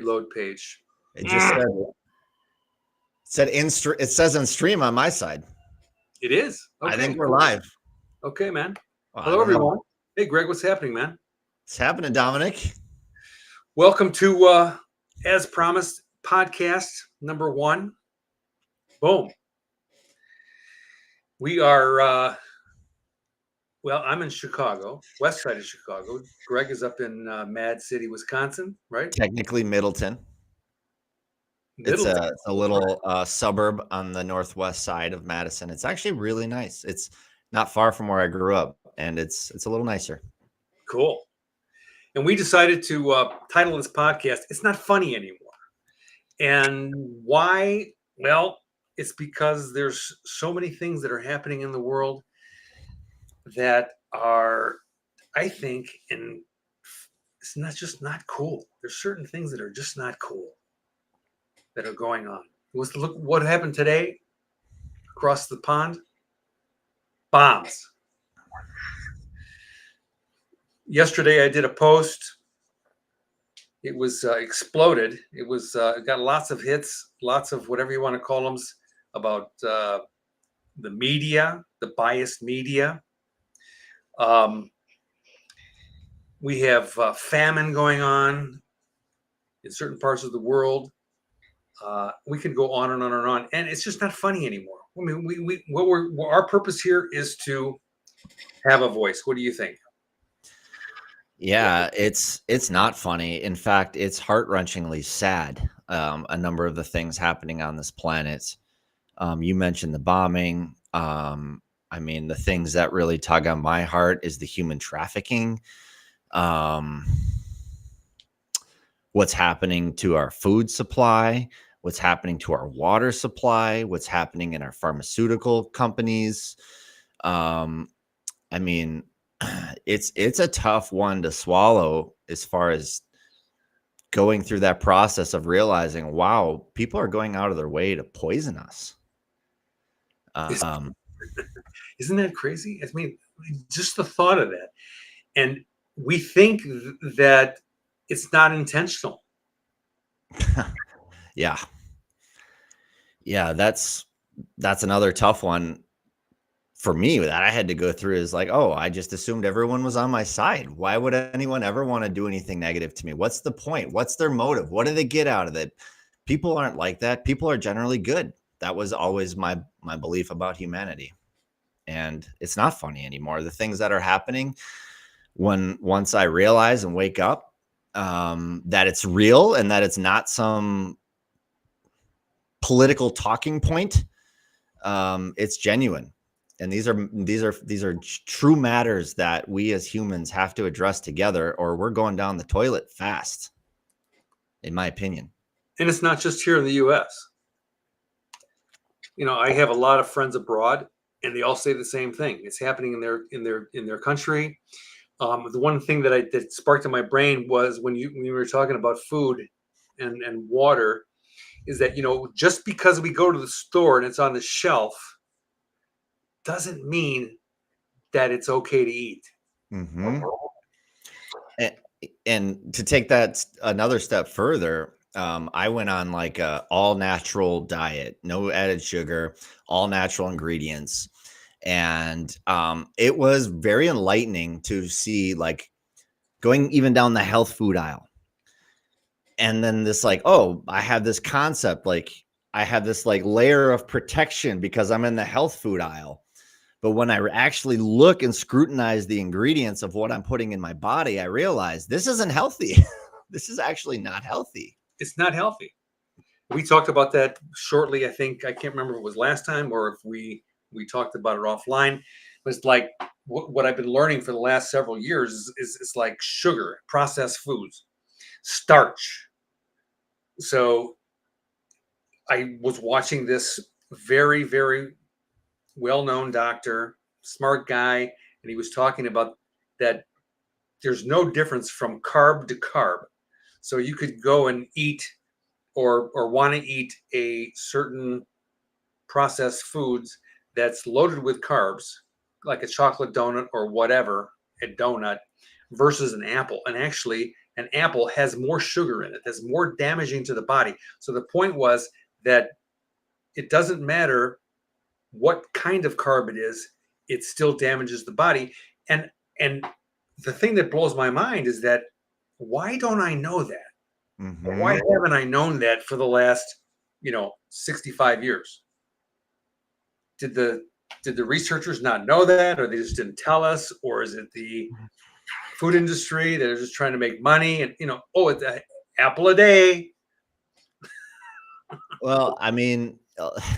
reload page. It just it says in stream on my side. It is. Okay. I think we're live. Okay, man. Well, hello, everyone. Hey, Greg, what's happening, man? What's happening, Dominic? Welcome to, as promised, podcast number 1. Boom. We are, well, I'm in Chicago, west side of Chicago. Greg is up in Mad City, Wisconsin, right? Technically Middleton. It's a little suburb on the northwest side of Madison. It's actually really nice. It's not far from where I grew up, and it's a little nicer. Cool. And we decided to title this podcast, It's Not Funny Anymore. And why? Well, it's because there's so many things that are happening in the world that are, I think, and it's not cool. There's certain things that are just not cool that are going on. Look what happened today across the pond. Bombs. Yesterday I did a post. It was exploded. It was got lots of hits, lots of whatever you want to call them, about the media, the biased media. We have famine going on in certain parts of the world. We could go on and on and on, and it's just not funny anymore. I mean, our purpose here is to have a voice. What do you think? Yeah, it's not funny. In fact, it's heart-wrenchingly sad. A number of the things happening on this planet. You mentioned the bombing. I mean, the things that really tug on my heart is the human trafficking. What's happening to our food supply, what's happening to our water supply, what's happening in our pharmaceutical companies. I mean, it's a tough one to swallow as far as going through that process of realizing, wow, people are going out of their way to poison us. Isn't that crazy? I mean, just the thought of that. And we think that it's not intentional. Yeah, that's another tough one for me that I had to go through. Is like, oh, I just assumed everyone was on my side. Why would anyone ever want to do anything negative to me? What's the point? What's their motive? What do they get out of it? People aren't like that. People are generally good. That was always my belief about humanity. And it's not funny anymore. The things that are happening, once I realize and wake up that it's real and that it's not some political talking point, it's genuine. And these are true matters that we as humans have to address together, or we're going down the toilet fast, in my opinion. And it's not just here in the U.S. You know, I have a lot of friends abroad, and they all say the same thing. It's happening in their country. The one thing that sparked in my brain was when we were talking about food and water, is that, you know, just because we go to the store and it's on the shelf doesn't mean that it's okay to eat. Mm-hmm. And to take that another step further, I went on like a all natural diet, no added sugar, all natural ingredients. And it was very enlightening to see, like, going even down the health food aisle. And then this, like, oh, I have this concept, like I have this like layer of protection because I'm in the health food aisle. But when I actually look and scrutinize the ingredients of what I'm putting in my body, I realize this isn't healthy. This is actually not healthy. It's not healthy. We talked about that shortly. I can't remember if it was last time or if we talked about it offline. It was like what I've been learning for the last several years is like sugar, processed foods, starch. So I was watching this very, very well-known doctor, smart guy, and he was talking about that there's no difference from carb to carb. So you could go and eat or want to eat a certain processed foods that's loaded with carbs, like a chocolate donut or whatever, a donut, versus an apple. And actually, an apple has more sugar in it, that's more damaging to the body. So the point was that it doesn't matter what kind of carb it is, it still damages the body. And the thing that blows my mind is that, why don't I know that? Why haven't I known that for the last 65 years? Did the researchers not know that, or they just didn't tell us, or is it the food industry that are just trying to make money? And it's an apple a day. Well, I mean,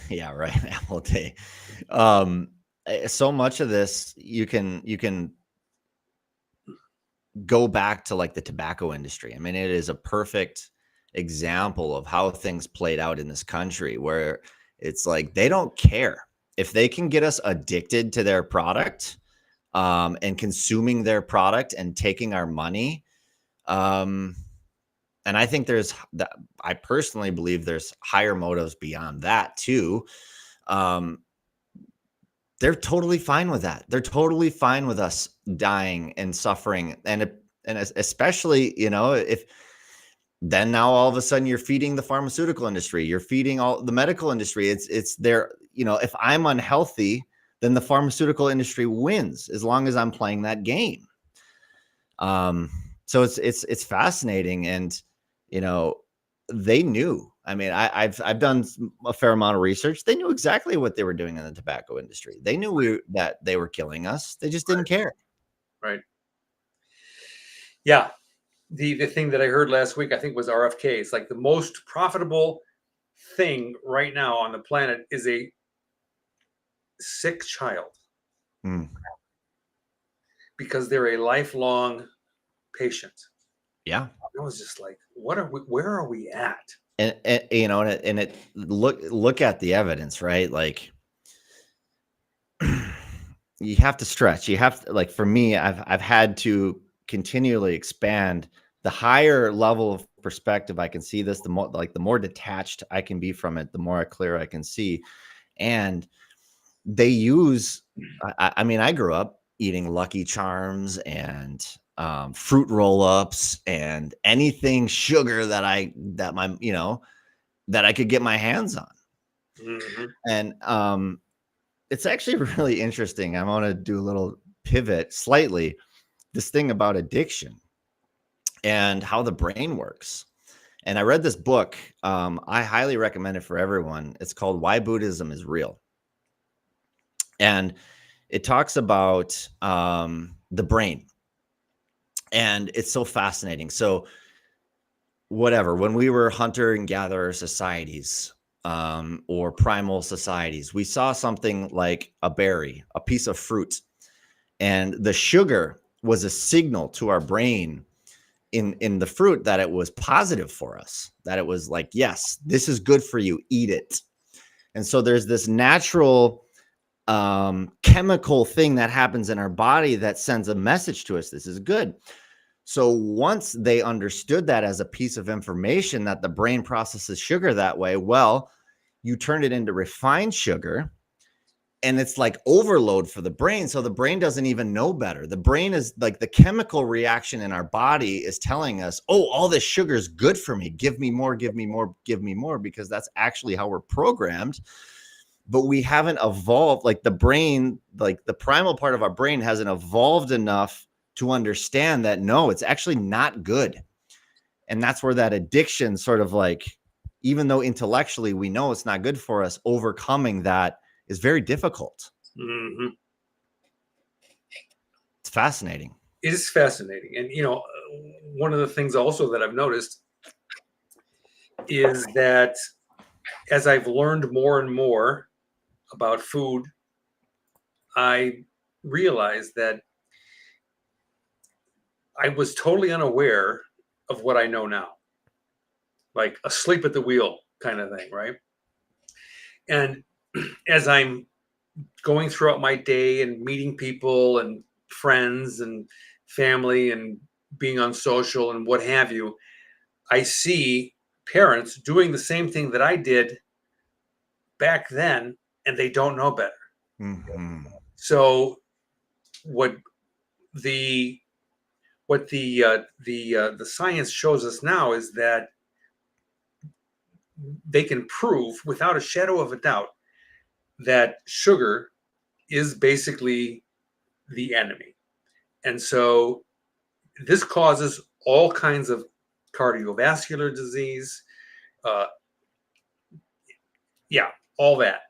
yeah, right. Apple a day. So much of this you can go back to like the tobacco industry. I mean, it is a perfect example of how things played out in this country, where it's like they don't care if they can get us addicted to their product, and consuming their product and taking our money. And I think I personally believe there's higher motives beyond that too. They're totally fine with that. They're totally fine with us dying and suffering. And especially, if then now all of a sudden you're feeding the pharmaceutical industry, you're feeding all the medical industry. It's there, if I'm unhealthy, then the pharmaceutical industry wins as long as I'm playing that game. So it's fascinating. And, they knew. I mean, I've done a fair amount of research. They knew exactly what they were doing in the tobacco industry. They knew that they were killing us. They just didn't care. Right. Yeah. The thing that I heard last week, I think, was RFK. It's like the most profitable thing right now on the planet is a sick child, because they're a lifelong patient. Yeah. I was just like, where are we at? And look at the evidence, right? Like, you have to stretch. You have to, like, for me, I've had to continually expand. The higher level of perspective I can see this, the more detached I can be from it, the more clear I can see. And they use, I mean, I grew up eating Lucky Charms and fruit roll-ups and anything sugar that I could get my hands on. Mm-hmm. And it's actually really interesting. I want to do a little pivot slightly. This thing about addiction and how the brain works. And I read this book. I highly recommend it for everyone. It's called Why Buddhism is Real. And it talks about the brain. And it's so fascinating. So when we were hunter and gatherer societies, or primal societies, we saw something like a berry, a piece of fruit, and the sugar was a signal to our brain in the fruit that it was positive for us, that it was like, yes, this is good for you, eat it. And so there's this natural chemical thing that happens in our body that sends a message to us, this is good. So once they understood that as a piece of information, that the brain processes sugar that way, well, you turn it into refined sugar, and it's like overload for the brain. So the brain doesn't even know better. The brain is like, the chemical reaction in our body is telling us, oh, all this sugar is good for me. Give me more, give me more, give me more, because that's actually how we're programmed. But we haven't evolved, like the brain, like the primal part of our brain hasn't evolved enough to understand that, no, it's actually not good. And that's where that addiction sort of, like, even though intellectually we know it's not good for us, overcoming that is very difficult. Mm-hmm. It's fascinating. It is fascinating. And, one of the things also that I've noticed is that as I've learned more and more about food, I realized that I was totally unaware of what I know now, like asleep at the wheel kind of thing, right? And as I'm going throughout my day and meeting people and friends and family and being on social and what have you, I see parents doing the same thing that I did back then, and they don't know better. Mm-hmm. So what the what the science shows us now is that they can prove without a shadow of a doubt that sugar is basically the enemy. And so this causes all kinds of cardiovascular disease. Uh, yeah, all that.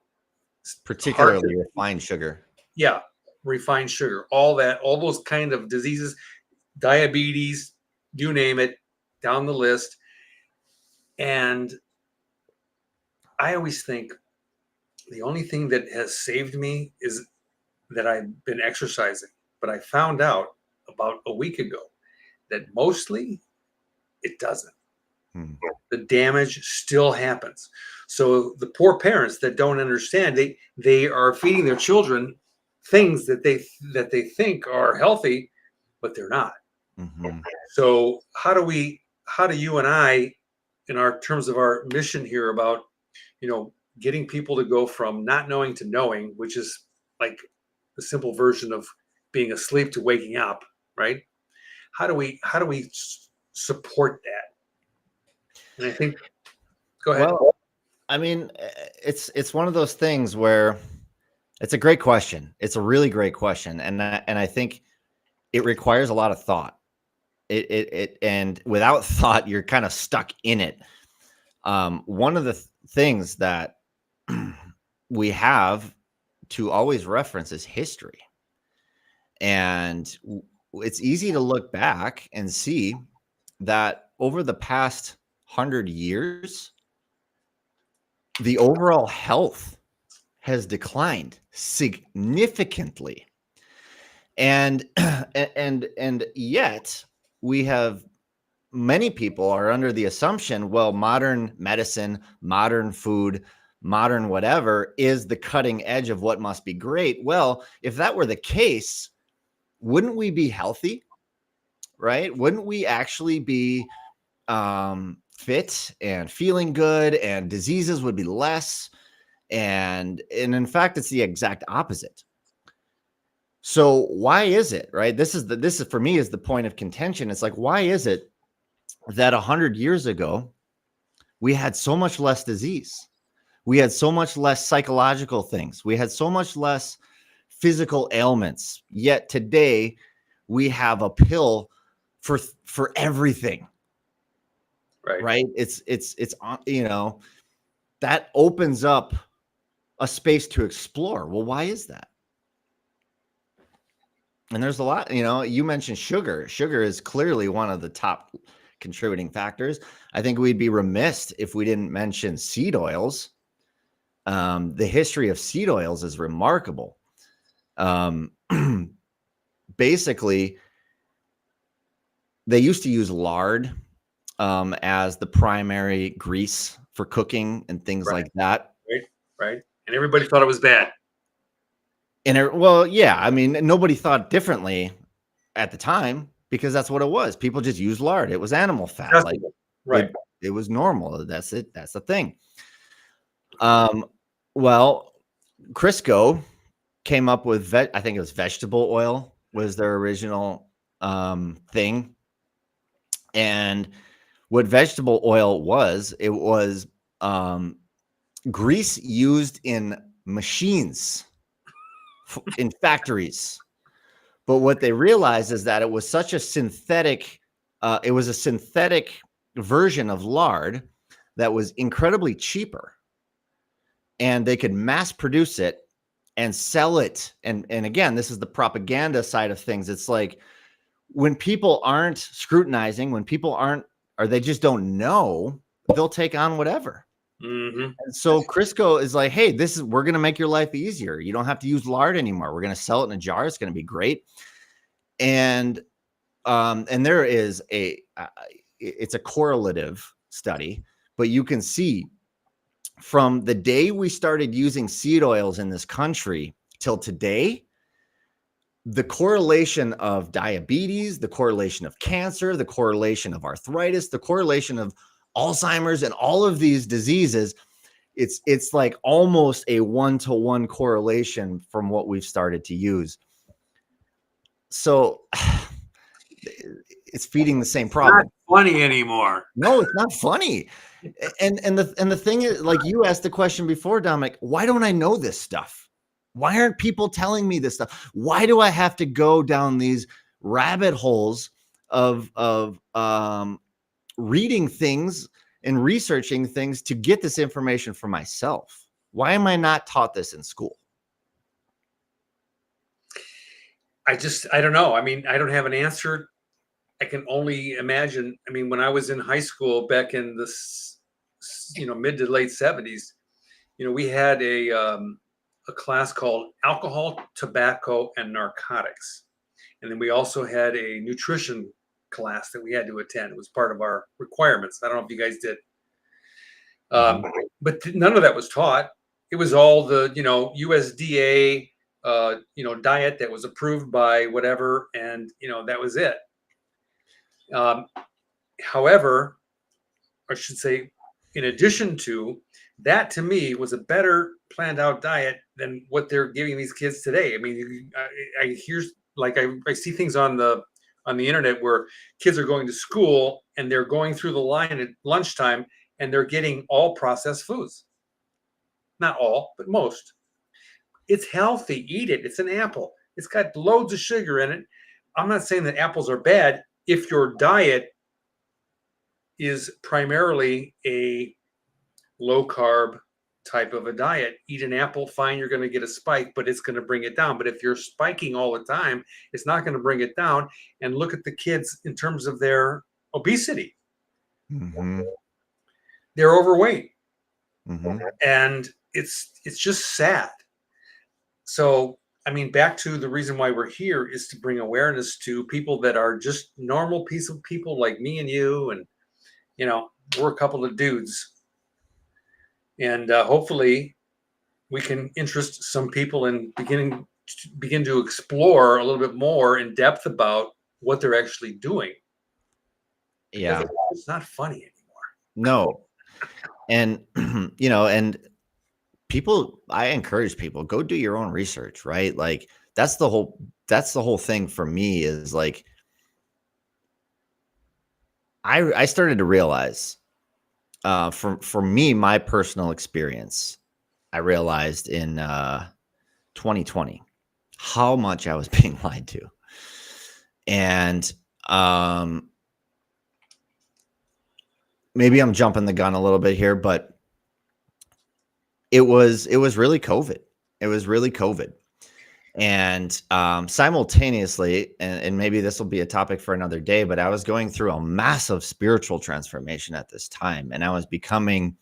Particularly refined sugar. Yeah, refined sugar, all that, all those kind of diseases, diabetes, you name it, down the list. And I always think the only thing that has saved me is that I've been exercising. But I found out about a week ago that mostly it doesn't. Hmm. The damage still happens. So the poor parents that don't understand, they are feeding their children things that they think are healthy, but they're not. Mm-hmm. So how do you and I, in our terms of our mission here about, getting people to go from not knowing to knowing, which is like the simple version of being asleep to waking up, right? How do we support that? And I think, go ahead. Well, I mean, it's one of those things where it's a great question. It's a really great question, and I think it requires a lot of thought. And without thought, you're kind of stuck in it. One of the things that we have to always reference is history, and it's easy to look back and see that over the past 100 years, the overall health has declined significantly. And and yet we have many people are under the assumption, well, modern medicine, modern food, modern whatever is the cutting edge of what must be great. Well, if that were the case, wouldn't we be healthy? Right? Wouldn't we actually be fit and feeling good, and diseases would be less? And in fact, it's the exact opposite. So why is it, right? This is for me is the point of contention. It's like, why is it that 100 years ago we had so much less disease? We had so much less psychological things. We had so much less physical ailments. Yet today we have a pill for everything. Right? It's that opens up a space to explore. Well, why is that? And there's a lot, you mentioned sugar. Sugar is clearly one of the top contributing factors. I think we'd be remiss if we didn't mention seed oils. The history of seed oils is remarkable. Basically, they used to use lard as the primary grease for cooking and things like that. Right. And everybody thought it was bad. Well, yeah, I mean, nobody thought differently at the time because that's what it was. People just used lard. It was animal fat. Right. It was normal. That's it. That's the thing. Well, Crisco came up with I think it was vegetable oil was their original thing. And what vegetable oil was, it was grease used in machines in factories. But what they realized is that it was such a synthetic, it was a synthetic version of lard that was incredibly cheaper. And they could mass produce it and sell it. And again, this is the propaganda side of things. It's like when people aren't scrutinizing, when people aren't, or they just don't know, they'll take on whatever. Mm-hmm. And so Crisco is like, hey, we're going to make your life easier. You don't have to use lard anymore. We're going to sell it in a jar. It's going to be great. And there is it's a correlative study, but you can see from the day we started using seed oils in this country till today, the correlation of diabetes, the correlation of cancer, the correlation of arthritis, the correlation of Alzheimer's and all of these diseases, it's like almost a 1-to-1 correlation from what we've started to use. So it's feeding the same Not problem. funny anymore. No, it's not funny. And the thing is, like you asked the question before, Dominic, why don't I know this stuff? Why aren't people telling me this stuff? Why do I have to go down these rabbit holes of reading things and researching things to get this information for myself? Why am I not taught this in school? I don't know. I mean, I don't have an answer. I can only imagine. I mean, when I was in high school back in the mid to late 70s, we had a class called alcohol, tobacco, and narcotics, and then we also had a nutrition class that we had to attend. It was part of our requirements. I don't know if you guys did, but none of that was taught. It was all the USDA diet that was approved by whatever, and that was it. However, I should say, in addition to that, to me was a better planned out diet than what they're giving these kids today. I mean, I hear, like, I see things on the internet where kids are going to school and they're going through the line at lunchtime and they're getting all processed foods. Not all, but most. It's healthy. Eat it. It's an apple. It's got loads of sugar in it. I'm not saying that apples are bad if your diet is primarily a low carb type of a diet. Eat an apple, fine, you're going to get a spike, but it's going to bring it down. But if you're spiking all the time, it's not going to bring it down. And look at the kids in terms of their obesity. Mm-hmm. They're overweight. Mm-hmm. And it's just sad. So, I mean, back to the reason why we're here is to bring awareness to people that are just normal piece of people like me and you. And, we're a couple of dudes. And hopefully we can interest some people in begin to explore a little bit more in depth about what they're actually doing. Yeah. It's not funny anymore. No. And, and I encourage people, go do your own research, right? Like that's the whole thing for me is like, I started to realize, for me, my personal experience, I realized in 2020 how much I was being lied to. And maybe I'm jumping the gun a little bit here, but it was really COVID. It was really COVID. And simultaneously, and maybe this will be a topic for another day, but I was going through a massive spiritual transformation at this time. And I was becoming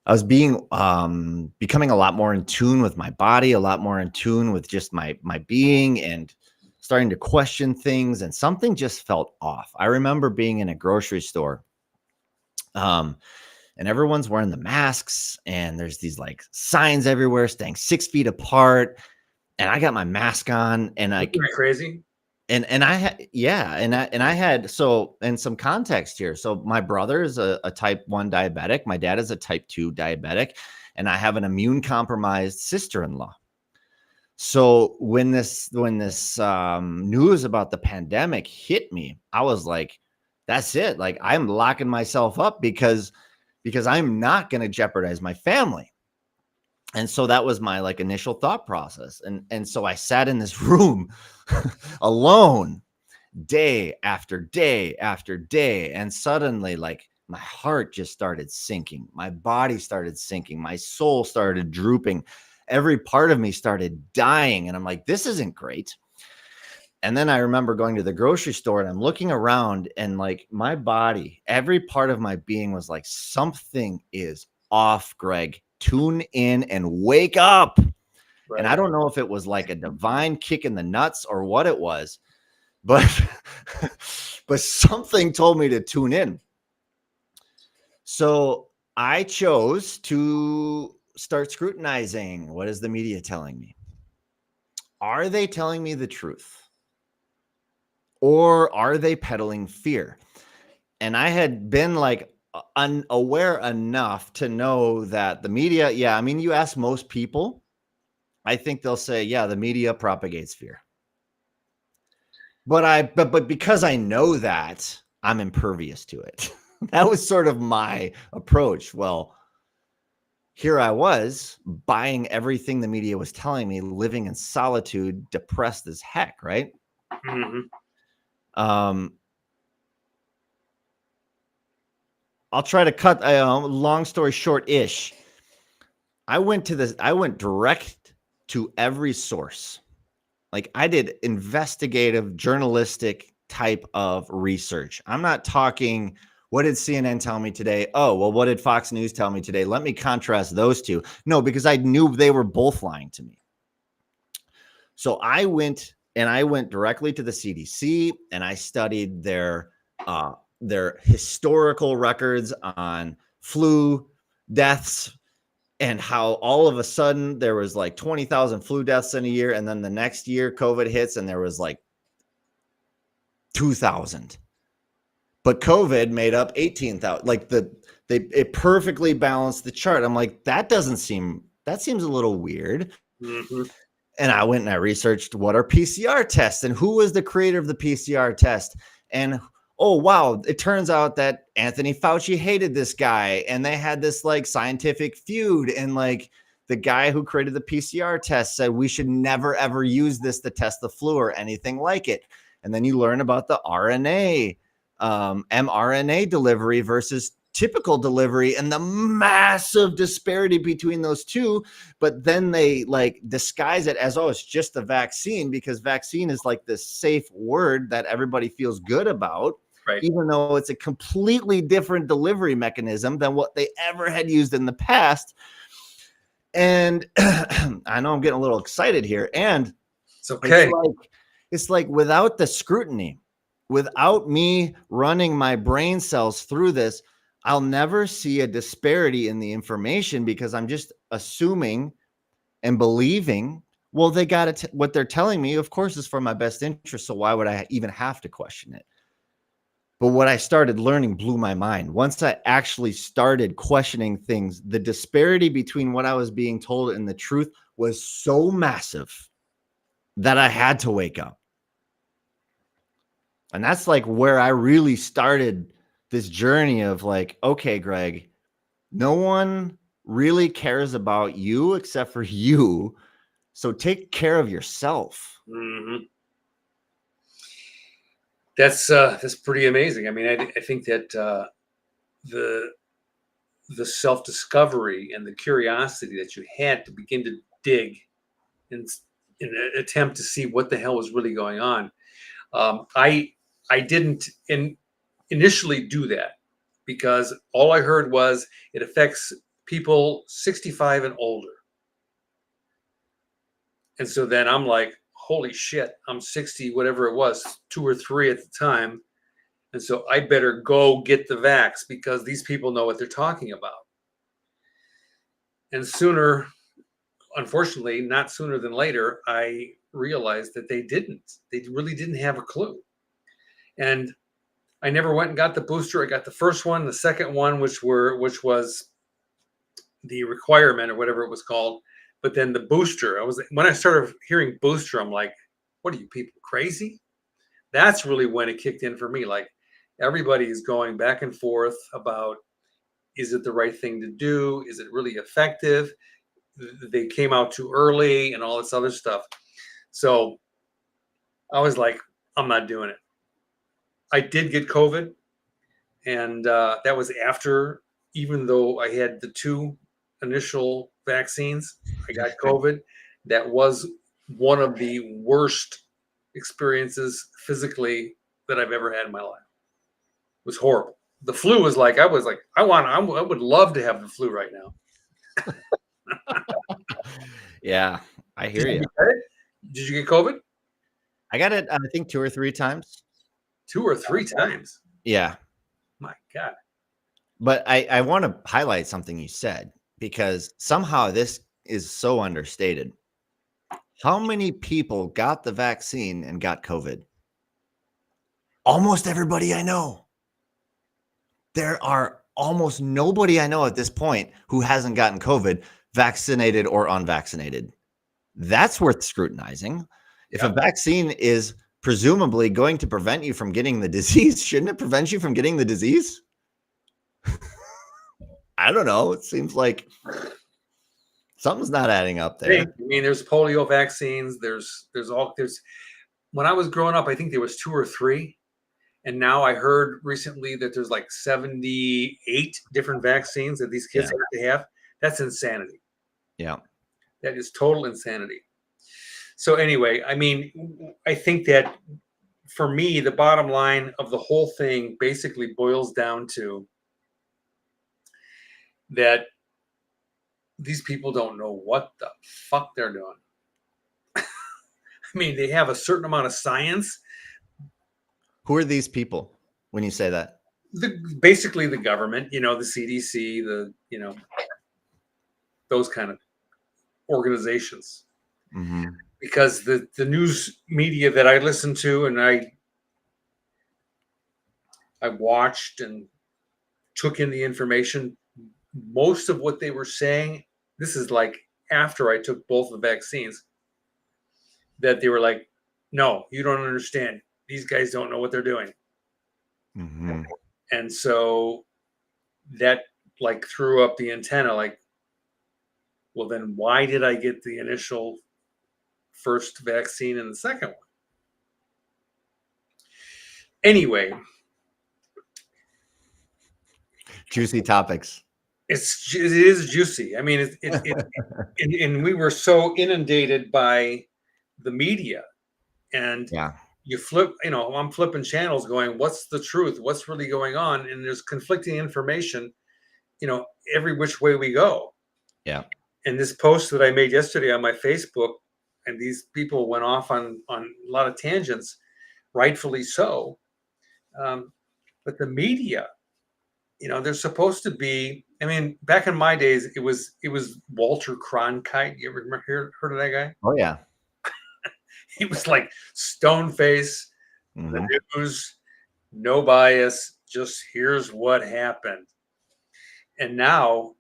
a lot more in tune with my body, a lot more in tune with just my being, and starting to question things. And something just felt off. I remember being in a grocery store, and everyone's wearing the masks, and there's these like signs everywhere, staying 6 feet apart. And I got my mask on, and Isn't that crazy. And I had, yeah. And I had, so, and some context here. So my brother is a type 1 diabetic. My dad is a type 2 diabetic, and I have an immune compromised sister-in-law. So when this news about the pandemic hit me, I was like, that's it. Like I'm locking myself up because I'm not going to jeopardize my family. And so that was my like initial thought process. And so I sat in this room alone day after day after day. And suddenly like my heart just started sinking. My body started sinking. My soul started drooping. Every part of me started dying. And I'm like, this isn't great. And then I remember going to the grocery store and I'm looking around and like my body, every part of my being was like, something is off, Greg. Tune in and wake up. Right. And I don't know if it was like a divine kick in the nuts or what it was, but something told me to tune in. So I chose to start scrutinizing. What is the media telling me? Are they telling me the truth? Or are they peddling fear? And I had been like unaware enough to know that the media, yeah, I mean, you ask most people, I think they'll say, yeah, the media propagates fear. but because I know that, I'm impervious to it. That was sort of my approach. Well, here I was buying everything the media was telling me, living in solitude, depressed as heck, right? Mm-hmm. Um, I'll try to cut long story short-ish. I went direct to every source. Like I did investigative journalistic type of research. I'm not talking, what did CNN tell me today? Oh, well, what did Fox News tell me today? Let me contrast those two. No, because I knew they were both lying to me. So I went directly to the CDC and I studied their historical records on flu deaths and how all of a sudden there was like 20,000 flu deaths in a year. And then the next year COVID hits and there was like 2,000. But COVID made up 18,000. Like it perfectly balanced the chart. I'm like, that seems a little weird. Mm-hmm. And I went and I researched what are PCR tests and who was the creator of the PCR test. And oh, wow, it turns out that Anthony Fauci hated this guy and they had this like scientific feud. And like the guy who created the PCR test said we should never, ever use this to test the flu or anything like it. And then you learn about the RNA, mRNA delivery versus typical delivery and the massive disparity between those two. But then they like disguise it as, oh, it's just a vaccine, because vaccine is like this safe word that everybody feels good about, Right. Even though it's a completely different delivery mechanism than what they ever had used in the past. And I know I'm getting a little excited here. And It's okay. It's like without the scrutiny, without me running my brain cells through this, I'll never see a disparity in the information because I'm just assuming and believing, well, they got it. What they're telling me, of course, is for my best interest. So why would I even have to question it? But what I started learning blew my mind. Once I actually started questioning things, the disparity between what I was being told and the truth was so massive that I had to wake up. And that's like where I really started this journey of like, okay, Greg, no one really cares about you except for you. So take care of yourself. Mm-hmm. That's pretty amazing. I mean, I think that the self-discovery and the curiosity that you had to begin to dig in an attempt to see what the hell was really going on. I didn't initially do that because all I heard was it affects people 65 and older. And so then I'm like, holy shit, I'm 60, whatever it was, 2 or 3 at the time. And so I better go get the vax because these people know what they're talking about. And sooner, unfortunately, not sooner than later, I realized that they didn't. They really didn't have a clue. And I never went and got the booster. I got the first one, the second one, which was the requirement or whatever it was called. But then the booster, when I started hearing booster, I'm like, what are you people crazy? That's really when it kicked in for me. Like everybody is going back and forth about, is it the right thing to do? Is it really effective? They came out too early and all this other stuff. So I was like, I'm not doing it. I did get COVID, and that was after, even though I had the 2 initial vaccines, I got COVID. That was one of the worst experiences physically that I've ever had in my life. It was horrible. The flu was like, I would love to have the flu right now. Yeah, I hear you. Did you get COVID? I got it, I think 2 or 3 times. 2 or 3 times? Yeah. My God. But I want to highlight something you said, because somehow this is so understated. How many people got the vaccine and got COVID? Almost everybody I know. There are almost nobody I know at this point who hasn't gotten COVID, vaccinated or unvaccinated. That's worth scrutinizing. If a vaccine is presumably going to prevent you from getting the disease. Shouldn't it prevent you from getting the disease? I don't know. It seems like something's not adding up there. I mean, there's polio vaccines. There's when I was growing up, I think there was 2 or 3. And now I heard recently that there's like 78 different vaccines that these kids have to have. That's insanity. Yeah. That is total insanity. So anyway, I mean, I think that for me, the bottom line of the whole thing basically boils down to that these people don't know what the fuck they're doing. I mean, they have a certain amount of science. Who are these people when you say that? Basically the government, the CDC, those kind of organizations. Mm-hmm. Because the news media that I listen to and I watched and took in the information, most of what they were saying, this is like after I took both the vaccines, that they were like, no, you don't understand. These guys don't know what they're doing. Mm-hmm. And so that like threw up the antenna, like, well, then why did I get the initial first vaccine and the second one? Anyway, Juicy topics. it is juicy. I mean, and we were so inundated by the media, and you flip, I'm flipping channels going, what's the truth? What's really going on? And there's conflicting information, every which way we go. Yeah. And this post that I made yesterday on my Facebook, and these people went off on a lot of tangents, rightfully so. But the media, they're supposed to be. I mean, back in my days, it was Walter Cronkite. You ever heard of that guy? Oh yeah. He was like stone face, Mm-hmm. the news, no bias, just here's what happened. And now,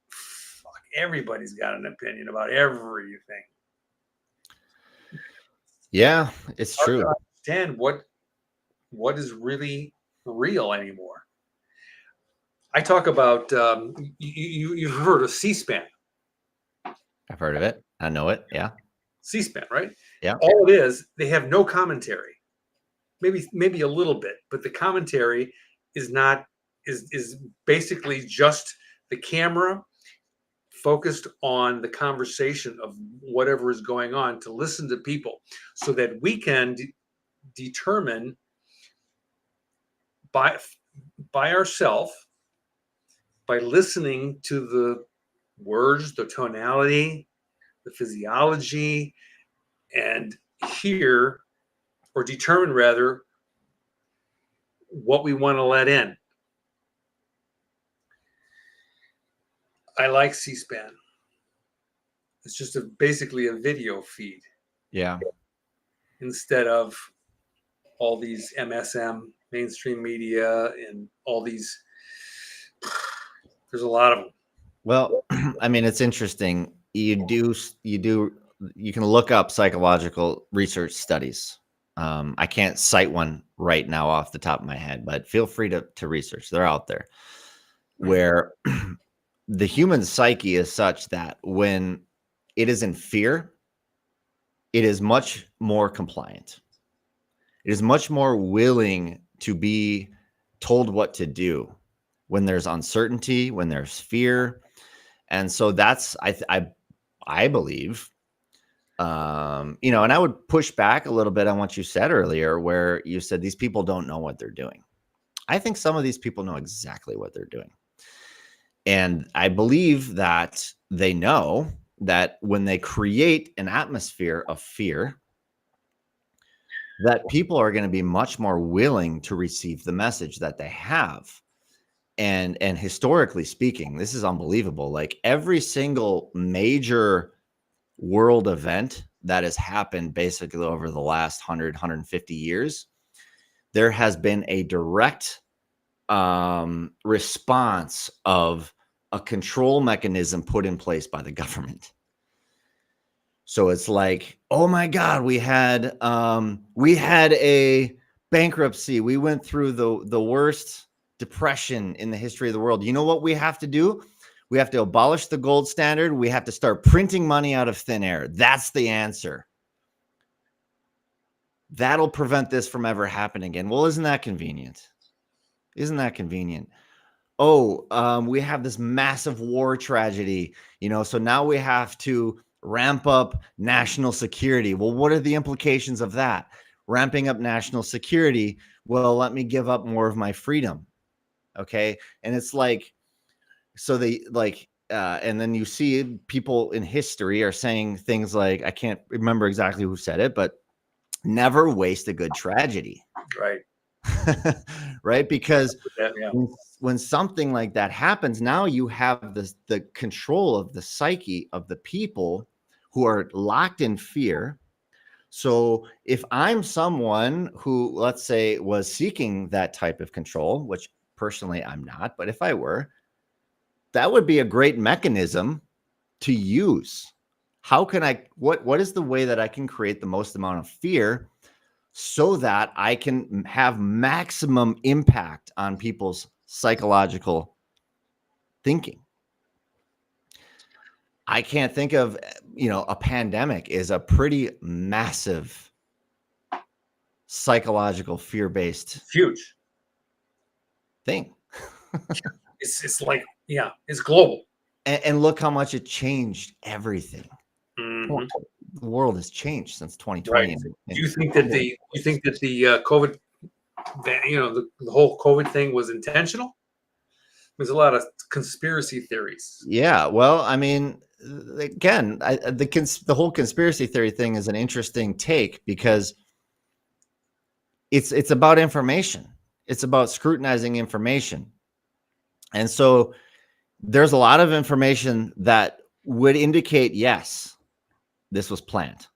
everybody's got an opinion about everything. Yeah, it's true. I understand what is really real anymore. I talk about you've heard of C-SPAN. I've heard of it. I know it. Yeah. C-SPAN, right? Yeah. All it is, they have no commentary. Maybe a little bit, but the commentary is not is basically just the camera focused on the conversation of whatever is going on to listen to people so that we can determine by ourselves, by listening to the words, the tonality, the physiology, and hear or determine rather what we want to let in. I like C-SPAN. It's just basically a video feed. Yeah. Instead of all these MSM, mainstream media, and all these, there's a lot of them. Well, I mean, it's interesting. You can look up psychological research studies. I can't cite one right now off the top of my head, but feel free to research. They're out there where the human psyche is such that when it is in fear, it is much more compliant. It is much more willing to be told what to do when there's uncertainty, when there's fear. And so that's, I believe, and I would push back a little bit on what you said earlier, where you said these people don't know what they're doing. I think some of these people know exactly what they're doing. And I believe that they know that when they create an atmosphere of fear, that people are going to be much more willing to receive the message that they have. And historically speaking, this is unbelievable. Like every single major world event that has happened basically over the last 100, 150 years, there has been a direct response of a control mechanism put in place by the government. So it's like, oh my God, we had a bankruptcy. We went through the worst depression in the history of the world. You know what we have to do? We have to abolish the gold standard. We have to start printing money out of thin air. That's the answer. That'll prevent this from ever happening again. Well, isn't that convenient? Isn't that convenient? Oh, we have this massive war tragedy, so now we have to ramp up national security. Well, what are the implications of that? Ramping up national security, well, let me give up more of my freedom. Okay. And it's like, so they like, and then you see people in history are saying things like, I can't remember exactly who said it, but never waste a good tragedy. Right. Right. Because Yeah. when something like that happens, now you have the control of the psyche of the people who are locked in fear. So if I'm someone who, let's say, was seeking that type of control, which personally I'm not, but if I were, that would be a great mechanism to use. How can I, what is the way that I can create the most amount of fear so that I can have maximum impact on people's psychological thinking? I can't think of, a pandemic is a pretty massive psychological fear-based Huge. thing. It's like, yeah, it's global. And look how much it changed everything. Mm-hmm. The world has changed since 2020. Right. Do you think that the COVID, the whole COVID thing was intentional? There's a lot of conspiracy theories. Yeah, well, I mean, again, the whole conspiracy theory thing is an interesting take because it's about information. It's about scrutinizing information. And so there's a lot of information that would indicate, yes, this was planned.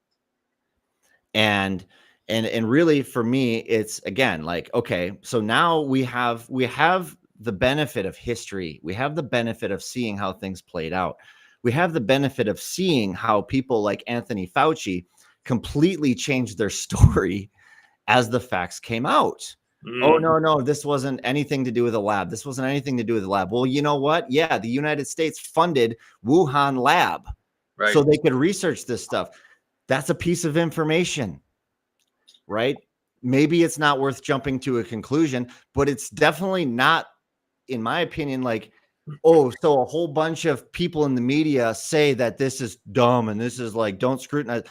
And really for me, it's again, like, okay, so now we have the benefit of history. We have the benefit of seeing how things played out. We have the benefit of seeing how people like Anthony Fauci completely changed their story as the facts came out. Oh, no, this wasn't anything to do with the lab. This wasn't anything to do with the lab. Well, you know what? Yeah, the United States funded Wuhan lab Right. so they could research this stuff. That's a piece of information, right? Maybe it's not worth jumping to a conclusion, but it's definitely not, in my opinion, like, oh, so a whole bunch of people in the media say that this is dumb and this is like, don't scrutinize.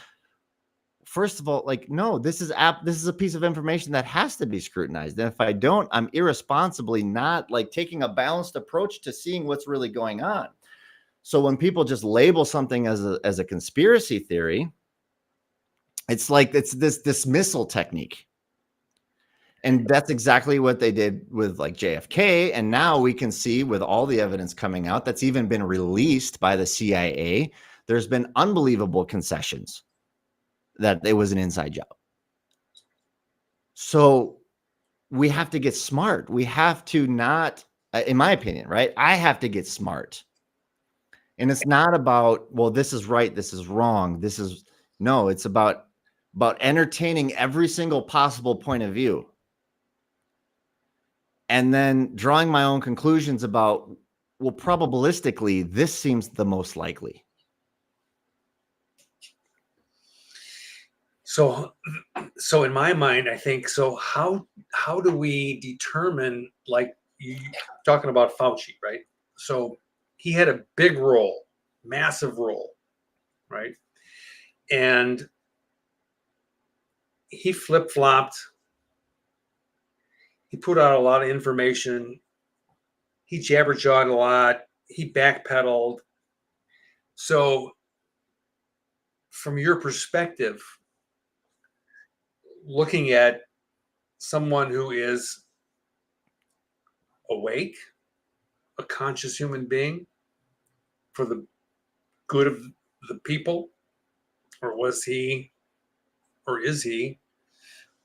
First of all, like, no, this is a piece of information that has to be scrutinized. And if I don't, I'm irresponsibly not like taking a balanced approach to seeing what's really going on. So when people just label something as a conspiracy theory, it's like it's this dismissal technique. And that's exactly what they did with like JFK. And now we can see with all the evidence coming out that's even been released by the CIA, there's been unbelievable concessions that it was an inside job. So we have to get smart. We have to not, in my opinion, right? I have to get smart. And it's not about, well, this is right, this is wrong. No, it's about entertaining every single possible point of view. And then drawing my own conclusions about, well, probabilistically, this seems the most likely. So in my mind, I think, so how do we determine, like you talking about Fauci, right? So he had a big role, massive role, right? And he flip-flopped. He put out a lot of information. He jabberjawed a lot. He backpedaled. So from your perspective, looking at someone who is awake, a conscious human being for the good of the people, or was he, or is he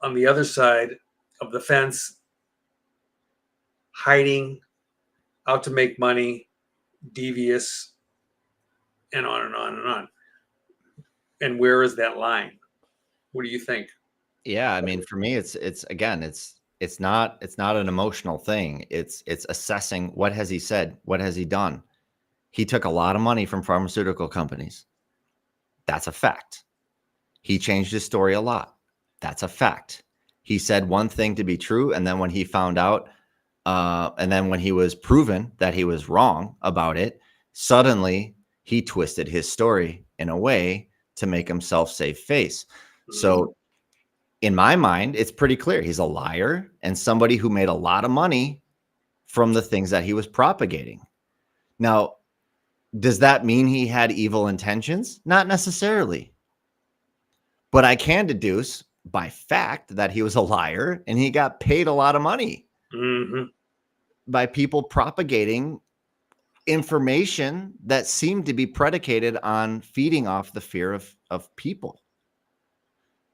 on the other side of the fence, hiding, out to make money, devious, and on and on and on? And where is that line? What do you think? Yeah, I mean, for me, it's again, it's not an emotional thing. It's assessing what has he said, what has he done. He took a lot of money from pharmaceutical companies. That's a fact. He changed his story a lot. That's a fact. He said one thing to be true, and then when he found out, and then when he was proven that he was wrong about it, suddenly he twisted his story in a way to make himself save face. Mhm. So in my mind, it's pretty clear he's a liar and somebody who made a lot of money from the things that he was propagating. Now, does that mean he had evil intentions? Not necessarily. But I can deduce by fact that he was a liar and he got paid a lot of money Mhm. by people propagating information that seemed to be predicated on feeding off the fear of people.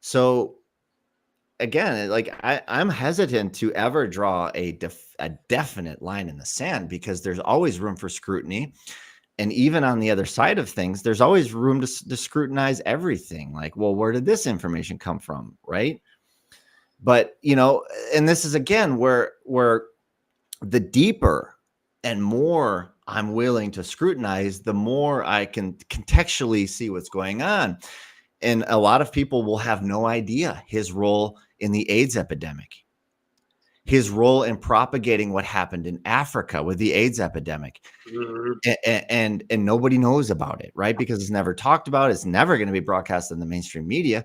So again, like I'm hesitant to ever draw a definite line in the sand because there's always room for scrutiny. And even on the other side of things, there's always room to scrutinize everything. Like, well, where did this information come from? Right. But, and this is again where the deeper and more I'm willing to scrutinize, the more I can contextually see what's going on. And a lot of people will have no idea his role in the AIDS epidemic, his role in propagating what happened in Africa with the AIDS epidemic. Mhm. And nobody knows about it, right? Because it's never talked about. It's never going to be broadcast in the mainstream media.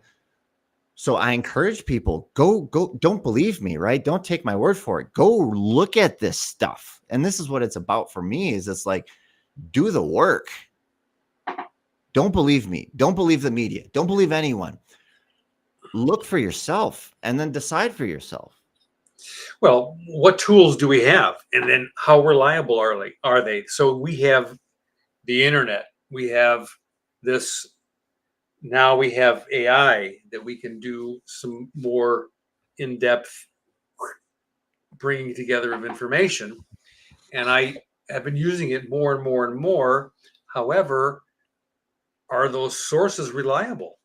So I encourage people, go, don't believe me, right? Don't take my word for it. Go look at this stuff. And this is what it's about for me is it's like, do the work. Don't believe me. Don't believe the media. Don't believe anyone. Look for yourself and then decide for yourself. Well, what tools do we have, and then how reliable are they? Are they? So we have the internet. We have this. Now we have AI that we can do some more in-depth bringing together of information, and I have been using it more and more and more. However, are those sources reliable?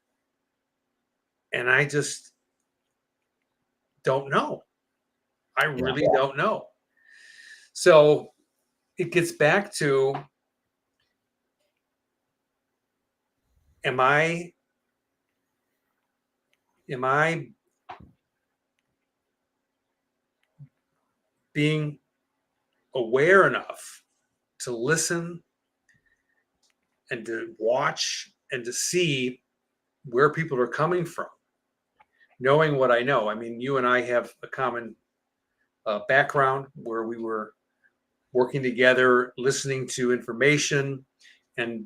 And I just don't know. I Yeah. really don't know. So it gets back to, am I am I being aware enough to listen and to watch and to see where people are coming from, knowing what I know? I mean, you and I have a common background where we were working together, listening to information and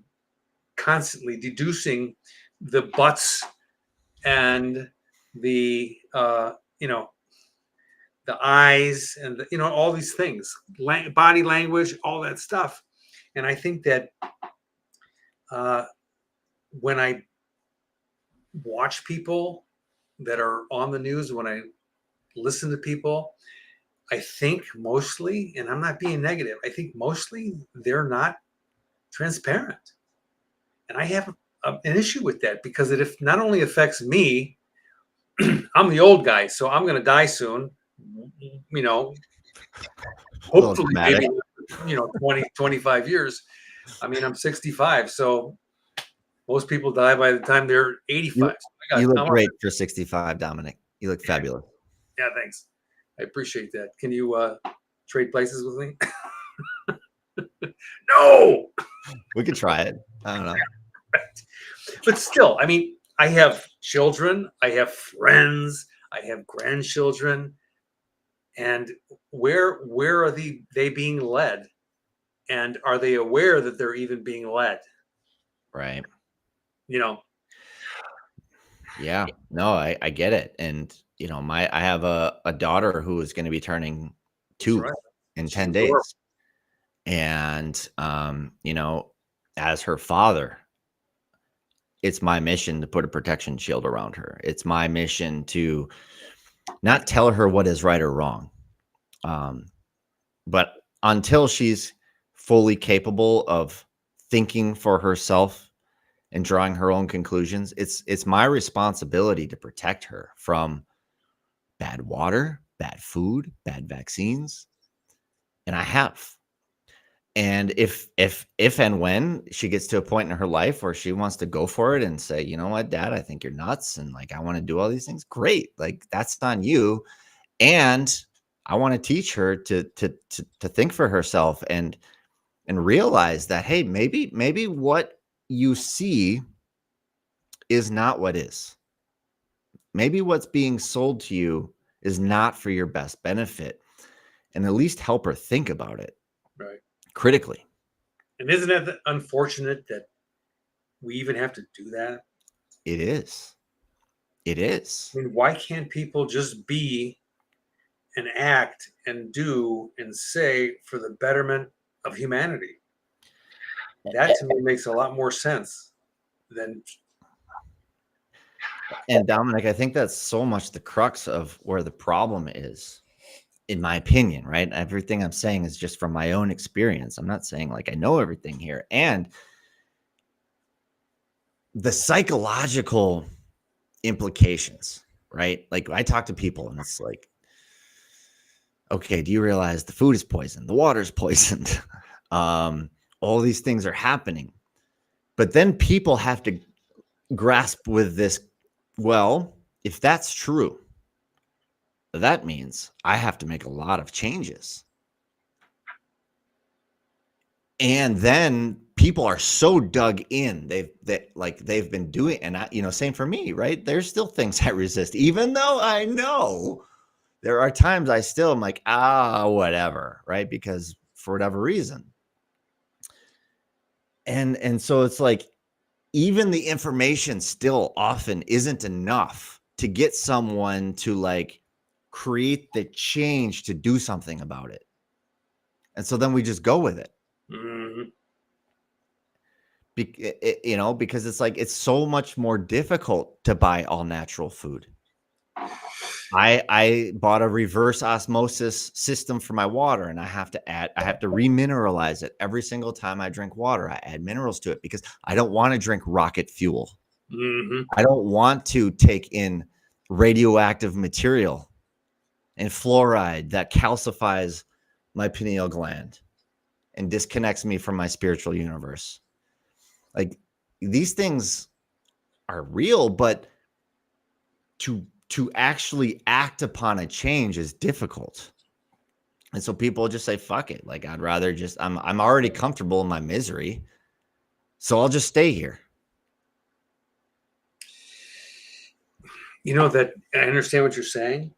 constantly deducing the buts and the you know the eyes and all these things, body language, all that stuff. And I think that uh, when I watch people that are on the news, when I listen to people, I think mostly, and I'm not being negative, I think mostly they're not transparent. And I have an issue with that because it not only affects me, I'm the old guy, so I'm going to die soon. You know, A little hopefully, dramatic. maybe 20, 25 years. I mean, I'm 65, so most people die by the time they're 85. You So you look I'm great for 65, Dominic. You look fabulous. yeah, thanks. I appreciate that. Can you trade places with me? No, We could try it. I don't know. but still, I mean, I have children, I have friends, I have grandchildren, and where are they being led, and are they aware that they're even being led? Right. You know, Yeah. No, I get it. And I have a daughter who is going to be turning that's 2 right. in She's 10 adorable. days. And as her father, it's my mission to put a protection shield around her. It's my mission to not tell her what is right or wrong. Um, but until she's fully capable of thinking for herself and drawing her own conclusions. It's my responsibility to protect her from bad water, bad food, bad vaccines, and I have. And if and when she gets to a point in her life where she wants to go for it and say, you know what, Dad, I think you're nuts, and like I want to do all these things, great. Like that's on you. And I want to teach her to think for herself and realize that, hey, maybe what you see is not what is. Maybe what's being sold to you is not for your best benefit, and at least help her think about it Right. critically. And isn't it unfortunate that we even have to do that? It is. It is. I mean, why can't people just be and act and do and say for the betterment of humanity? That to me makes a lot more sense than. And Dominic, I think that's so much the crux of where the problem is, in my opinion, right? Everything I'm saying is just from my own experience. I'm not saying like I know everything here. And the psychological implications, right? Like I talk to people and it's like, okay, do you realize the food is poisoned? The water is poisoned. All these things are happening. But then people have to grasp with this, well, if that's true, that means I have to make a lot of changes. And then people are so dug in. They've been doing, and same for me, right? There's still things I resist, even though I know there are times I still am like, whatever, right? Because for whatever reason. And so it's like, even the information still often isn't enough to get someone to like create the change to do something about it. And so then we just go with it. Mm-hmm. Because it's like, it's so much more difficult to buy all natural food. I bought a reverse osmosis system for my water, and I have to remineralize it every single time I drink water. I add minerals to it because I don't want to drink rocket fuel. Mm-hmm. I don't want to take in radioactive material and fluoride that calcifies my pineal gland and disconnects me from my spiritual universe. Like, these things are real, but to actually act upon a change is difficult. And so people just say, fuck it. Like, I'd rather I'm already comfortable in my misery, so I'll just stay here. That I understand what you're saying.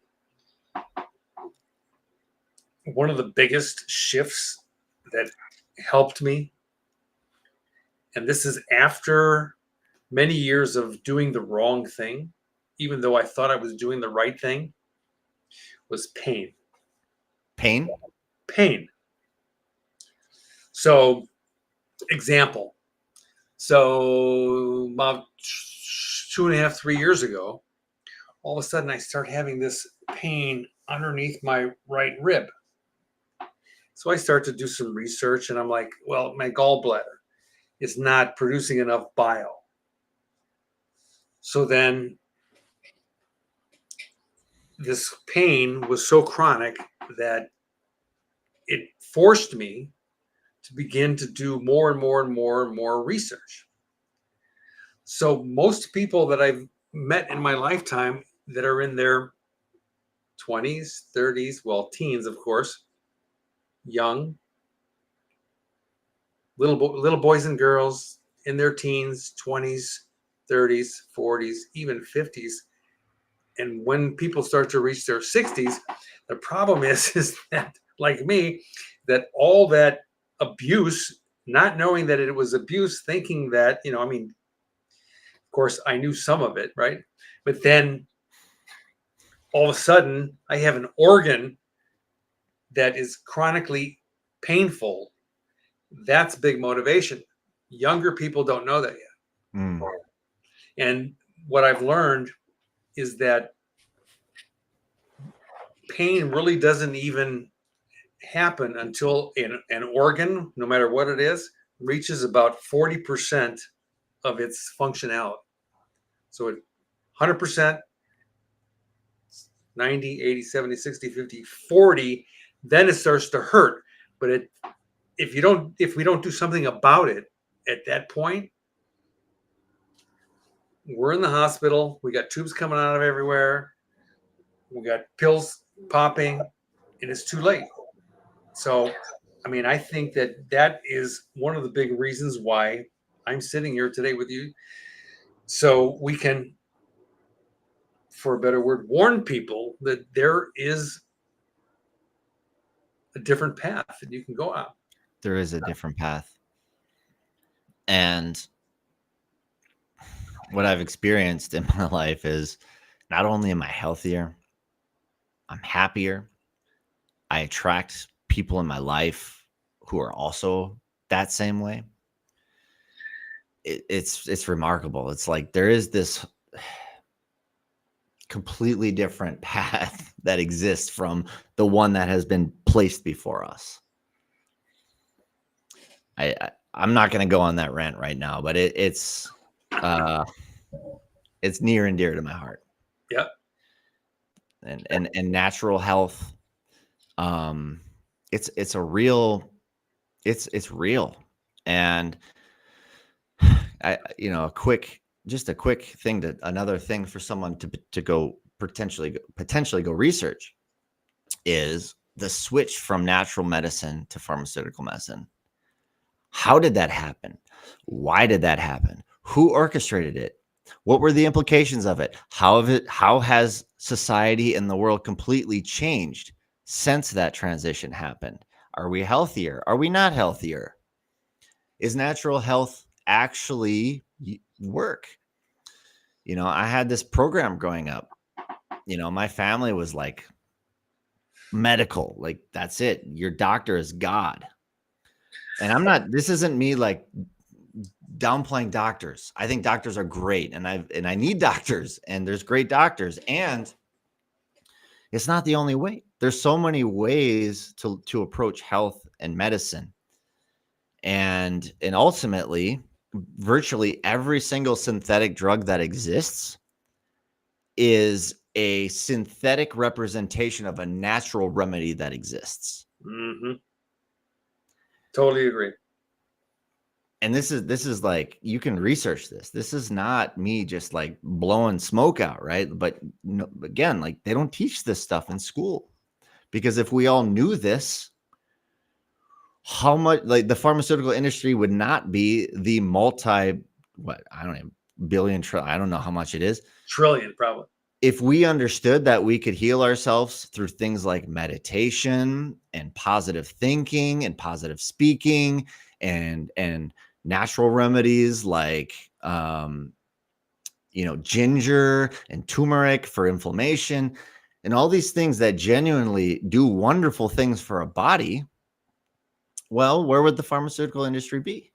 One of the biggest shifts that helped me, and this is after many years of doing the wrong thing, even though I thought I was doing the right thing, was pain. Pain. So, example. So about 2.5, 3 years ago, all of a sudden I start having this pain underneath my right rib. So I start to do some research and I'm like, well, my gallbladder is not producing enough bile. So then this pain was so chronic that it forced me to begin to do more and more and more and more research. So most people that I've met in my lifetime that are in their 20s, 30s, well, teens, of course, young, little boys and girls in their teens, 20s, 30s, 40s, even 50s. And when people start to reach their 60s, the problem is that, like me, that all that abuse, not knowing that it was abuse, thinking that, of course, I knew some of it, right? But then all of a sudden, I have an organ that is chronically painful. That's big motivation. Younger people don't know that yet. Mm. And what I've learned is that pain really doesn't even happen until an organ, no matter what it is, reaches about 40% of its functionality. So at 100%, 90, 80, 70, 60, 50, 40, then it starts to hurt. But if we don't do something about it at that point, we're in the hospital. We got tubes coming out of everywhere. We got pills popping, and it's too late. So, I mean, I think that is one of the big reasons why I'm sitting here today with you. So we can, for a better word, warn people that there is a different path that you can go on. There is a different path. And what I've experienced in my life is not only am I healthier, I'm happier. I attract people in my life who are also that same way. It's remarkable. It's like there is this completely different path that exists from the one that has been placed before us. I'm not going to go on that rant right now, but it's near and dear to my heart. Yeah. And natural health, it's real. And a quick thing, another thing for someone to go potentially go research is the switch from natural medicine to pharmaceutical medicine. How did that happen? Why did that happen? Who orchestrated it? What were the implications of it? How has society and the world completely changed since that transition happened? Are we healthier? Are we not healthier? Is natural health actually work? I had this program growing up. My family was like medical, like that's it. Your doctor is God. And this isn't me like downplaying doctors. I think doctors are great, and I need doctors, and there's great doctors, and it's not the only way. There's so many ways to approach health and medicine. And ultimately, virtually every single synthetic drug that exists is a synthetic representation of a natural remedy that exists. Mm-hmm. Totally agree. And this is like, you can research this. This is not me just like blowing smoke out, right? But again, like they don't teach this stuff in school, because if we all knew this, how much like the pharmaceutical industry would not be the billion, I don't know how much it is. Trillion, probably. If we understood that we could heal ourselves through things like meditation and positive thinking and positive speaking and natural remedies like ginger and turmeric for inflammation and all these things that genuinely do wonderful things for a body, well, where would the pharmaceutical industry be?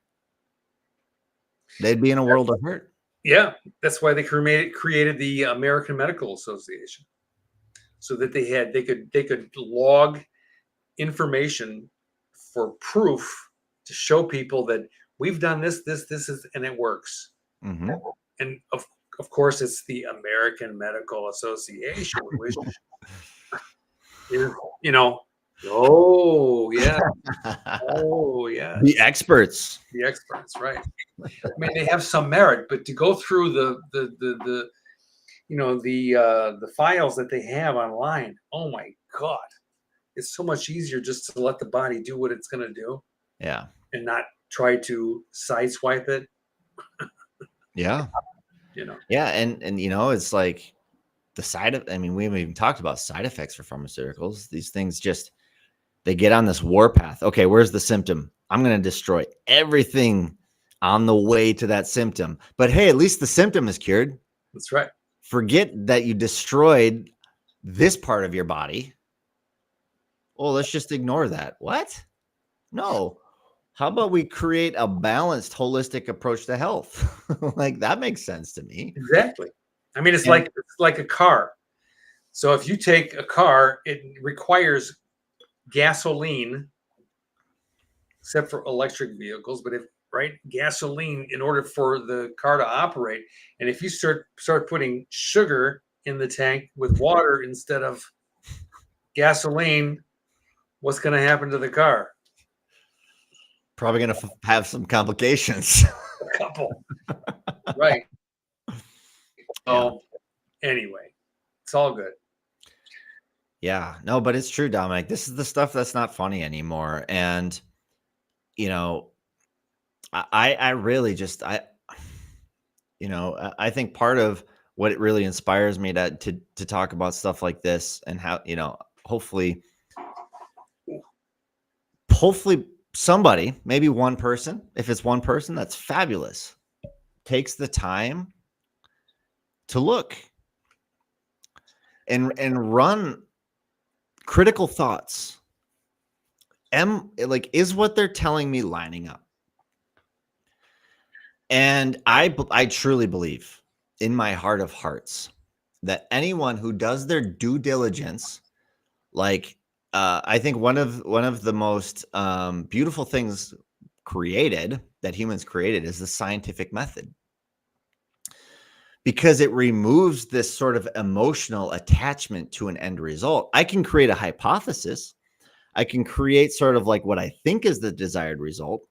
They'd be in a world of hurt. Yeah, that's why they created the American Medical Association, so that they could log information for proof to show people that we've done this is, and it works. Mm-hmm. And of course, it's the American Medical Association, which is, oh yeah, the experts, right? I mean, they have some merit, but to go through the files that they have online, oh my God, it's so much easier just to let the body do what it's going to do. Yeah. And not try to sideswipe it. Yeah. Yeah. And it's like we haven't even talked about side effects for pharmaceuticals. These things they get on this warpath. Okay, where's the symptom? I'm going to destroy everything on the way to that symptom. But hey, at least the symptom is cured. That's right. Forget that you destroyed this part of your body. Oh, let's just ignore that. What? No. How about we create a balanced, holistic approach to health? Like that makes sense to me. Exactly. I mean, it's like a car. So if you take a car, it requires gasoline, except for electric vehicles. But right? Gasoline in order for the car to operate. And if you start putting sugar in the tank with water instead of gasoline, what's going to happen to the car? Probably going to have some complications. A couple, right? So anyway, it's all good. Yeah, no, but it's true, Dominic. This is the stuff that's not funny anymore. And, you know, I really just, I think part of what it really inspires me to talk about stuff like this and how, hopefully somebody, maybe one person, if it's one person, that's fabulous, takes the time to look and run critical thoughts. Is what they're telling me lining up? And I truly believe in my heart of hearts that anyone who does their due diligence, I think one of the most beautiful things that humans created is the scientific method, because it removes this sort of emotional attachment to an end result. I can create a hypothesis. I can create sort of like what I think is the desired result,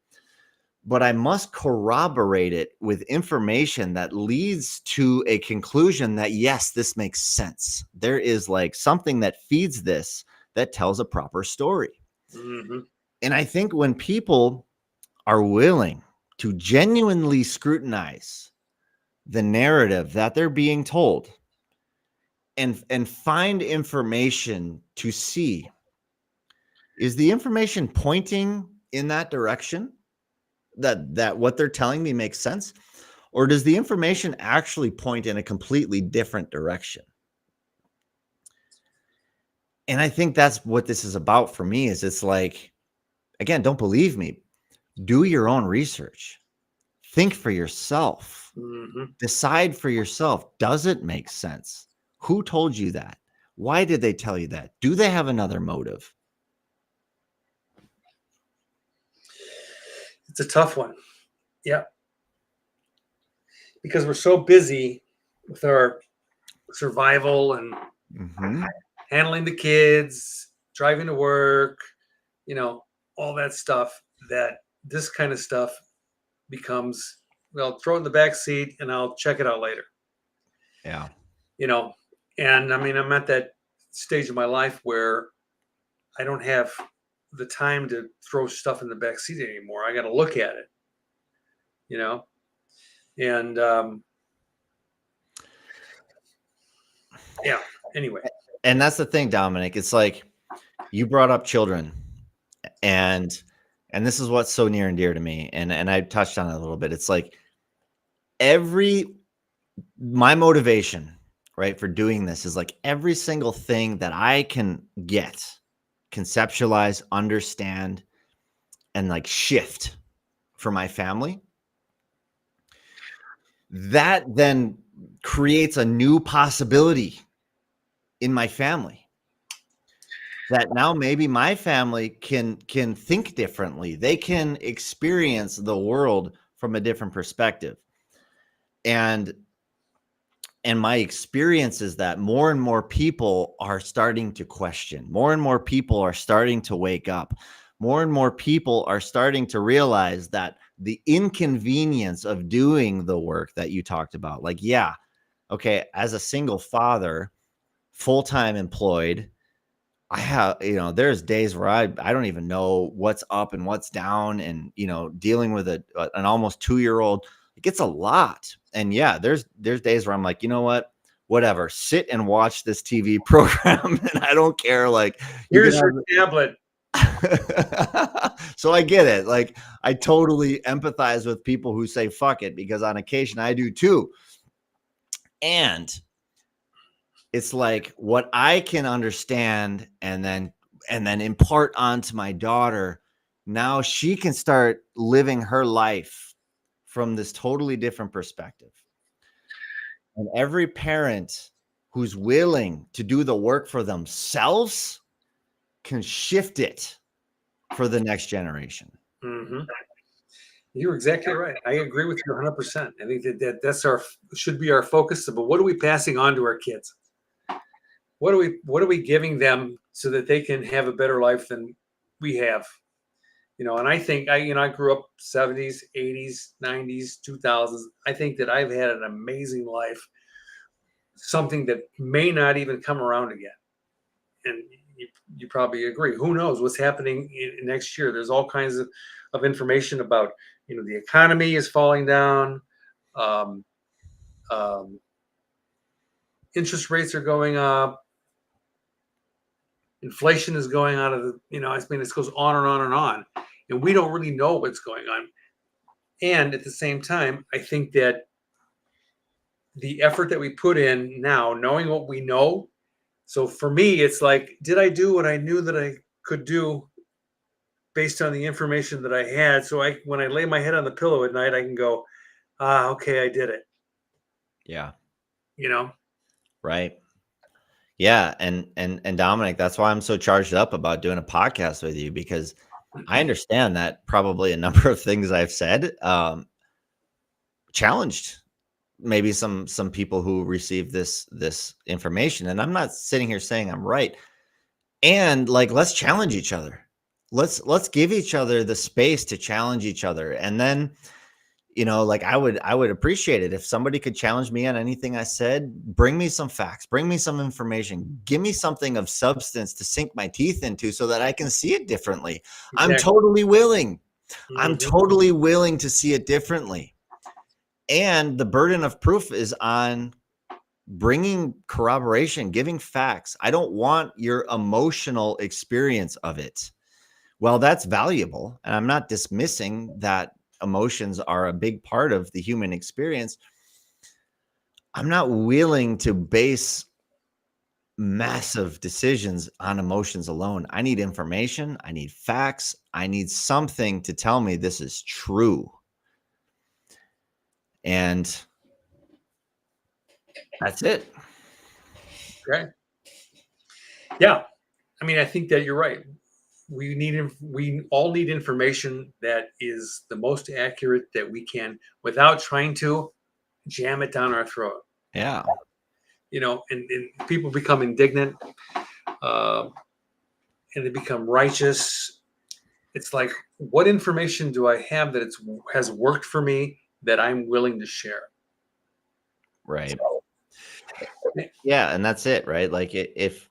but I must corroborate it with information that leads to a conclusion that, yes, this makes sense. There is like something that feeds this that tells a proper story. Mm-hmm. And I think when people are willing to genuinely scrutinize the narrative that they're being told and find information to see, is the information pointing in that direction, that what they're telling me makes sense, or does the information actually point in a completely different direction? And I think that's what this is about for me. Is it's like, again, don't believe me, do your own research, think for yourself, decide for yourself. Does it make sense? Who told you that? Why did they tell you that? Do they have another motive? It's a tough one. Yeah. Because we're so busy with our survival and handling the kids, driving to work, all that stuff, that this kind of stuff becomes, well, throw it in the back seat and I'll check it out later. Yeah. And I mean, I'm at that stage of my life where I don't have the time to throw stuff in the back seat anymore. I got to look at it, and yeah, anyway. And that's the thing, Dominic. It's like you brought up children, and this is what's so near and dear to me. And I touched on it a little bit. It's like my motivation, right, for doing this is like every single thing that I can conceptualize, understand, and like shift for my family, that then creates a new possibility in my family, that now maybe my family can think differently. They can experience the world from a different perspective. And my experience is that more and more people are starting to question. More and more people are starting to wake up. More and more people are starting to realize that the inconvenience of doing the work that you talked about, like, yeah, okay, as a single father, full-time employed, I have, there's days where I don't even know what's up and what's down, and, dealing with an almost 2-year-old, it gets a lot. And yeah, there's days where I'm like, you know what, whatever, sit and watch this TV program. And I don't care. Like, here's your tablet. So I get it. Like, I totally empathize with people who say, fuck it, because on occasion I do too. And it's like what I can understand and then impart onto my daughter. Now she can start living her life from this totally different perspective. And every parent who's willing to do the work for themselves can shift it for the next generation. Mm-hmm. You're exactly right. I agree with you 100%. I think that's should be our focus. But what are we passing on to our kids? What are we giving them so that they can have a better life than we have? And I think I grew up 70s, 80s, 90s, 2000s. I think that I've had an amazing life, something that may not even come around again. And you probably agree. Who knows what's happening next year? There's all kinds of information about, the economy is falling down. Um, um, Interest rates are going up. Inflation is going out of this goes on and on and on. And we don't really know what's going on. And at the same time, I think that the effort that we put in now, knowing what we know. So for me, it's like, did I do what I knew that I could do based on the information that I had? So when I lay my head on the pillow at night, I can go, okay, I did it. Yeah. Right. Yeah. And Dominic, that's why I'm so charged up about doing a podcast with you, because I understand that probably a number of things I've said challenged maybe some people who receive this information. And I'm not sitting here saying I'm right. And like, let's challenge each other. Let's give each other the space to challenge each other. And then, like I would appreciate it if somebody could challenge me on anything I said. Bring me some facts, bring me some information, give me something of substance to sink my teeth into so that I can see it differently. Exactly. I'm totally willing. Mm-hmm. I'm totally willing to see it differently. And the burden of proof is on bringing corroboration, giving facts. I don't want your emotional experience of it. Well, that's valuable. And I'm not dismissing that emotions are a big part of the human experience. I'm not willing to base massive decisions on emotions alone. I need information. I need facts. I need something to tell me this is true. And that's it. Okay. Yeah. I mean, I think that you're right. We all need information that is the most accurate that we can without trying to jam it down our throat. Yeah. And people become indignant and they become righteous. It's like, what information do I have that has worked for me that I'm willing to share? Right. Yeah. And that's it, right? Like if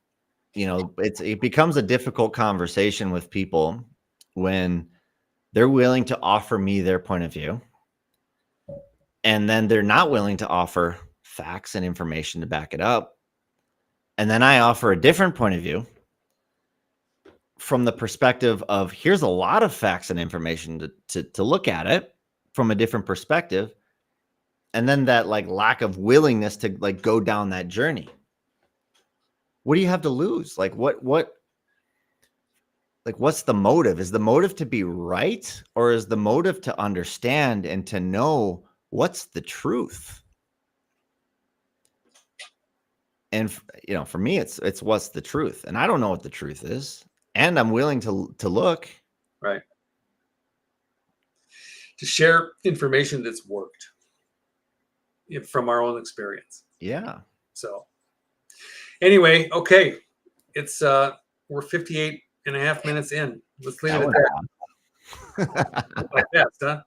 it becomes a difficult conversation with people when they're willing to offer me their point of view, and then they're not willing to offer facts and information to back it up. And then I offer a different point of view from the perspective of, here's a lot of facts and information to look at it from a different perspective. And then that like lack of willingness to like go down that journey. What do you have to lose? Like what's the motive? Is the motive to be right, or is the motive to understand and to know what's the truth? And for me, it's what's the truth, and I don't know what the truth is, and I'm willing to look. Right. To share information that's worked from our own experience. Yeah. So anyway, okay. It's we're 58 and a half minutes in. Let's leave it at that. Like that, huh?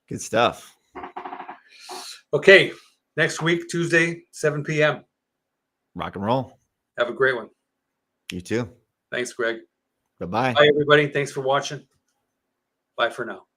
Good stuff. Okay. Next week, Tuesday, 7 p.m. Rock and roll. Have a great one. You too. Thanks, Greg. Bye-bye. Bye, everybody. Thanks for watching. Bye for now.